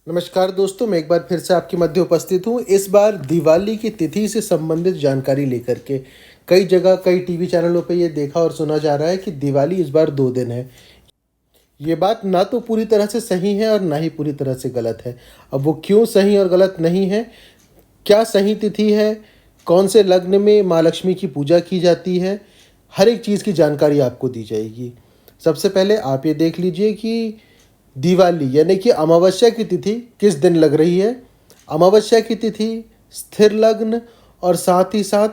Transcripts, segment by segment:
नमस्कार दोस्तों, मैं एक बार फिर से आपके मध्य उपस्थित हूँ। इस बार दिवाली की तिथि से संबंधित जानकारी लेकर के कई जगह कई टीवी चैनलों पे ये देखा और सुना जा रहा है कि दिवाली इस बार 2 दिन है। ये बात ना तो पूरी तरह से सही है और ना ही पूरी तरह से गलत है। अब वो क्यों सही और गलत नहीं है, क्या सही तिथि है, कौन से लग्न में माँ लक्ष्मी की पूजा की जाती है, हर एक चीज़ की जानकारी आपको दी जाएगी। सबसे पहले आप ये देख लीजिए कि दिवाली यानी कि अमावस्या की तिथि किस दिन लग रही है। अमावस्या की तिथि, स्थिर लग्न और साथ ही साथ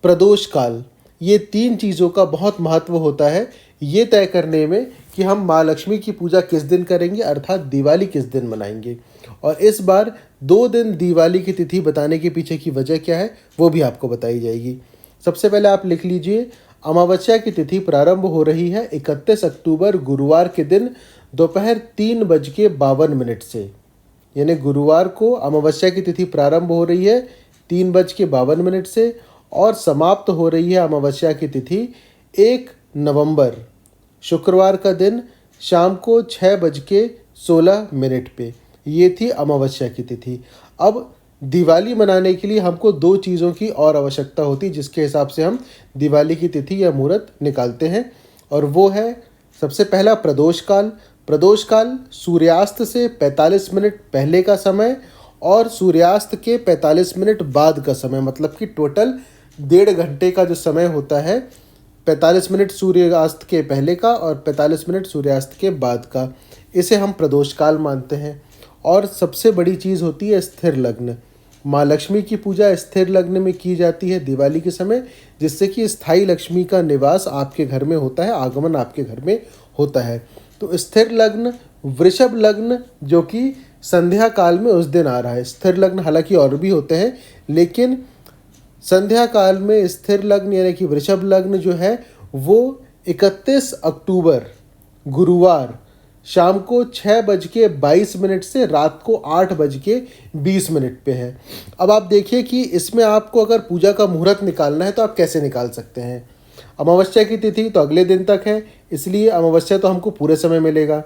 प्रदोष काल, ये 3 चीज़ों का बहुत महत्व होता है ये तय करने में कि हम माँ लक्ष्मी की पूजा किस दिन करेंगे, अर्थात दिवाली किस दिन मनाएंगे। और इस बार 2 दिन दिवाली की तिथि बताने के पीछे की वजह क्या है वो भी आपको बताई जाएगी। सबसे पहले आप लिख लीजिए, अमावस्या की तिथि प्रारंभ हो रही है 31 अक्टूबर गुरुवार के दिन दोपहर 3:52 से। यानी गुरुवार को अमावस्या की तिथि प्रारंभ हो रही है 3:52 से और समाप्त हो रही है अमावस्या की तिथि 1 नवंबर शुक्रवार का दिन शाम को 6:16 पे। ये थी अमावस्या की तिथि। अब दिवाली मनाने के लिए हमको 2 चीज़ों की और आवश्यकता होती है जिसके हिसाब से हम दिवाली की तिथि या मुहूर्त निकालते हैं, और वो है सबसे पहला प्रदोष काल। प्रदोष काल सूर्यास्त से 45 मिनट पहले का समय और सूर्यास्त के 45 मिनट बाद का समय, मतलब कि टोटल 1.5 घंटे का जो समय होता है, 45 मिनट सूर्यास्त के पहले का और 45 मिनट सूर्यास्त के बाद का, इसे हम प्रदोष काल मानते हैं। और सबसे बड़ी चीज़ होती है स्थिर लग्न। माँ लक्ष्मी की पूजा स्थिर लग्न में की जाती है दिवाली के समय, जिससे कि स्थायी लक्ष्मी का निवास आपके घर में होता है, आगमन आपके घर में होता है। तो स्थिर लग्न, वृषभ लग्न जो कि संध्या काल में उस दिन आ रहा है। स्थिर लग्न हालांकि और भी होते हैं, लेकिन संध्या काल में स्थिर लग्न यानी कि वृषभ लग्न जो है वो 31 अक्टूबर गुरुवार शाम को 6:22 से रात को 8:20 पे है। अब आप देखिए कि इसमें आपको अगर पूजा का मुहूर्त निकालना है तो आप कैसे निकाल सकते हैं। अमावस्या की तिथि तो अगले दिन तक है, इसलिए अमावस्या तो हमको पूरे समय मिलेगा।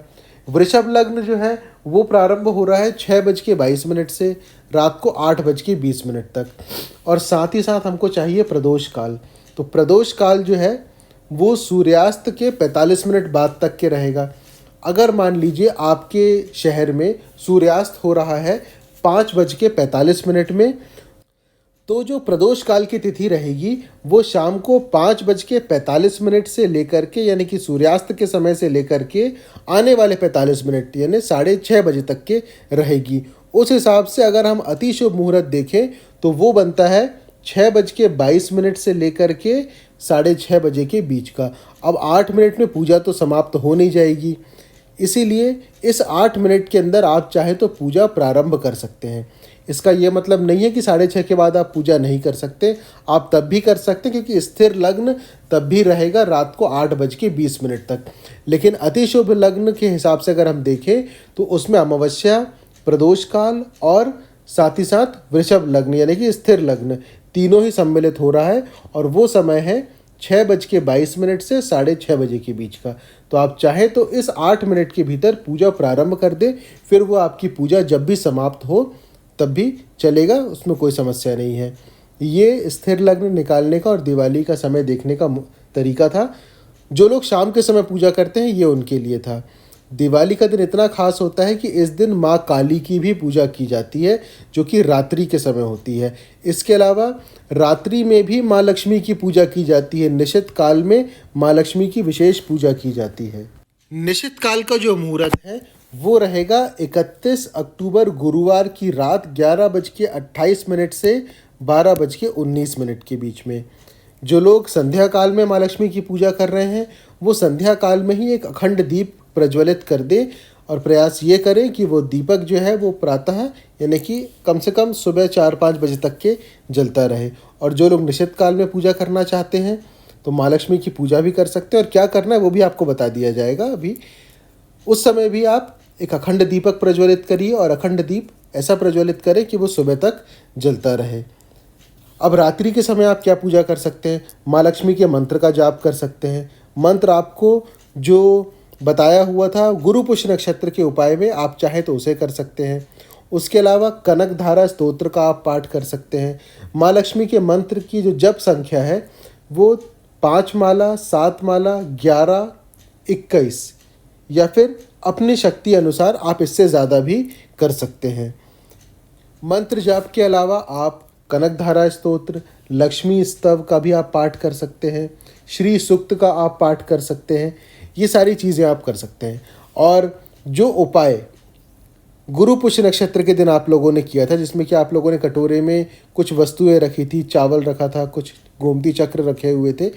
वृषभ लग्न जो है वो प्रारंभ हो रहा है 6:22 से रात को 8:20 तक, और साथ ही साथ हमको चाहिए प्रदोष काल। तो प्रदोष काल जो है वो सूर्यास्त के 45 मिनट बाद तक के रहेगा। अगर मान लीजिए आपके शहर में सूर्यास्त हो रहा है 5:45 में, तो जो प्रदोष काल की तिथि रहेगी वो शाम को 5:45 से लेकर के, यानी कि सूर्यास्त के समय से लेकर के आने वाले 45 मिनट यानी 6:30 तक के रहेगी। उस हिसाब से अगर हम अति शुभ मुहूर्त देखें तो वो बनता है 6:22 से लेकर के 6:30 के बीच का। अब 8 मिनट में पूजा तो समाप्त हो नहीं जाएगी, इसीलिए इस 8 मिनट के अंदर आप चाहे तो पूजा प्रारंभ कर सकते हैं। इसका ये मतलब नहीं है कि 6:30 के बाद आप पूजा नहीं कर सकते, आप तब भी कर सकते हैं, क्योंकि स्थिर लग्न तब भी रहेगा रात को 8:20 तक। लेकिन अति शुभ लग्न के हिसाब से अगर हम देखें तो उसमें अमावस्या, प्रदोष काल और साथ ही साथ वृषभ लग्न यानी कि स्थिर लग्न तीनों ही सम्मिलित हो रहा है, और वो समय है 6:22 से 6:30 के बीच का। तो आप चाहे तो इस 8 मिनट के भीतर पूजा प्रारंभ कर दें, फिर वो आपकी पूजा जब भी समाप्त हो तब भी चलेगा, उसमें कोई समस्या नहीं है। ये स्थिर लग्न निकालने का और दिवाली का समय देखने का तरीका था। जो लोग शाम के समय पूजा करते हैं ये उनके लिए था। दिवाली का दिन इतना खास होता है कि इस दिन माँ काली की भी पूजा की जाती है, जो कि रात्रि के समय होती है। इसके अलावा रात्रि में भी माँ लक्ष्मी की पूजा की जाती है। निशित काल में माँ लक्ष्मी की विशेष पूजा की जाती है। निशित काल का जो मुहूर्त है वो रहेगा 31 अक्टूबर गुरुवार की रात 11:28 से 12:19 के बीच में। जो लोग संध्या काल में माँ लक्ष्मी की पूजा कर रहे हैं वो संध्या काल में ही एक अखंड दीप प्रज्वलित कर दें, और प्रयास ये करें कि वो दीपक जो है वो प्रातः यानी कि कम से कम सुबह 4-5 बजे तक के जलता रहे। और जो लोग निशित काल में पूजा करना चाहते हैं तो माँ लक्ष्मी की पूजा भी कर सकते हैं, और क्या करना है वो भी आपको बता दिया जाएगा अभी। उस समय भी आप एक अखंड दीपक प्रज्वलित करिए, और अखंड दीप ऐसा प्रज्वलित करें कि वो सुबह तक जलता रहे। अब रात्रि के समय आप क्या पूजा कर सकते हैं, माँ लक्ष्मी के मंत्र का जाप कर सकते हैं। मंत्र आपको जो बताया हुआ था। गुरु पुष्य नक्षत्र के उपाय में आप चाहे तो उसे कर सकते हैं। उसके अलावा कनक धारा स्तोत्र का आप पाठ कर सकते हैं। माँ लक्ष्मी के मंत्र की जो जप संख्या है वो 5 माला, 7 माला, 11, 21 या फिर अपनी शक्ति अनुसार आप इससे ज़्यादा भी कर सकते हैं। मंत्र जाप के अलावा आप कनक धारा स्तोत्र, लक्ष्मी स्तव का भी आप पाठ कर सकते हैं, श्री सूक्त का आप पाठ कर सकते हैं। ये सारी चीज़ें आप कर सकते हैं। और जो उपाय गुरु पुष्य नक्षत्र के दिन आप लोगों ने किया था, जिसमें कि आप लोगों ने कटोरे में कुछ वस्तुएं रखी थी, चावल रखा था, कुछ गोमती चक्र रखे हुए थे,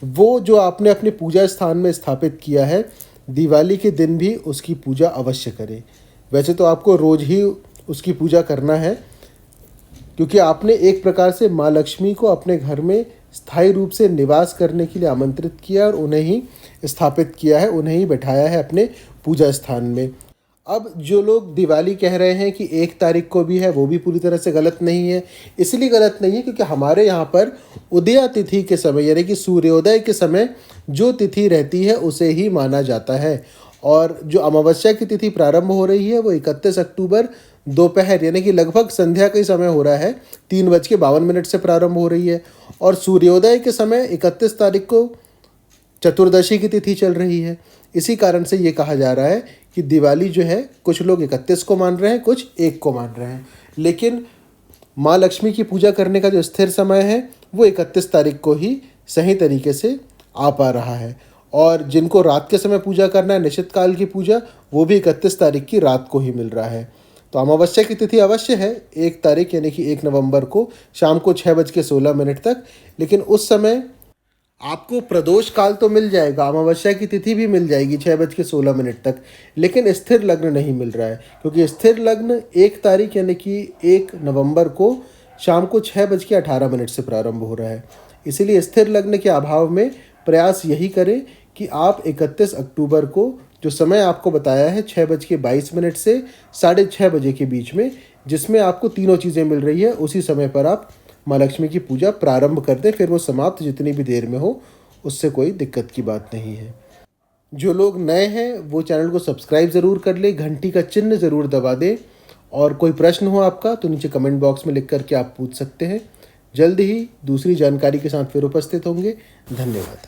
वो जो आपने अपने पूजा स्थान में स्थापित किया है, दिवाली के दिन भी उसकी पूजा अवश्य करें। वैसे तो आपको रोज़ ही उसकी पूजा करना है, क्योंकि आपने एक प्रकार से माँ लक्ष्मी को अपने घर में स्थायी रूप से निवास करने के लिए आमंत्रित किया और उन्हें ही स्थापित किया है, उन्हें ही बैठाया है अपने पूजा स्थान में। अब जो लोग दिवाली कह रहे हैं कि 1 तारीख को भी है, वो भी पूरी तरह से गलत नहीं है। इसलिए गलत नहीं है क्योंकि हमारे यहाँ पर उदया तिथि के समय यानी कि सूर्योदय के समय जो तिथि रहती है उसे ही माना जाता है। और जो अमावस्या की तिथि प्रारंभ हो रही है वो 31 अक्टूबर दोपहर यानी कि लगभग संध्या का ही समय हो रहा है, 3:52 से प्रारंभ हो रही है। और सूर्योदय के समय 31 तारीख को चतुर्दशी की तिथि चल रही है। इसी कारण से ये कहा जा रहा है कि दिवाली जो है कुछ लोग 31 को मान रहे हैं, कुछ 1 को मान रहे हैं, लेकिन माँ लक्ष्मी की पूजा करने का जो स्थिर समय है वो 31 तारीख को ही सही तरीके से आ पा रहा है। और जिनको रात के समय पूजा करना है, निश्चित काल की पूजा, वो भी 31 तारीख की रात को ही मिल रहा है। तो अमावस्या की तिथि अवश्य है 1 तारीख यानी कि 1 नवंबर को शाम को 6:16 तक, लेकिन उस समय आपको प्रदोष काल तो मिल जाएगा, अमावस्या की तिथि भी मिल जाएगी 6:16 तक, लेकिन स्थिर लग्न नहीं मिल रहा है, क्योंकि स्थिर लग्न 1 तारीख यानी कि 1 नवंबर को शाम को 6:18 से प्रारंभ हो रहा है। इसीलिए स्थिर लग्न के अभाव में प्रयास यही करें कि आप 31 अक्टूबर को जो समय आपको बताया है 6:22 से 6:30 बजे के बीच में, जिसमें आपको तीनों चीज़ें मिल रही है, उसी समय पर आप माँ लक्ष्मी की पूजा प्रारंभ कर दें। फिर वो समाप्त जितनी भी देर में हो, उससे कोई दिक्कत की बात नहीं है। जो लोग नए हैं वो चैनल को सब्सक्राइब ज़रूर कर ले, घंटी का चिन्ह ज़रूर दबा दें। और कोई प्रश्न हो आपका तो नीचे कमेंट बॉक्स में लिख करके आप पूछ सकते हैं। जल्द ही दूसरी जानकारी के साथ फिर उपस्थित होंगे। धन्यवाद।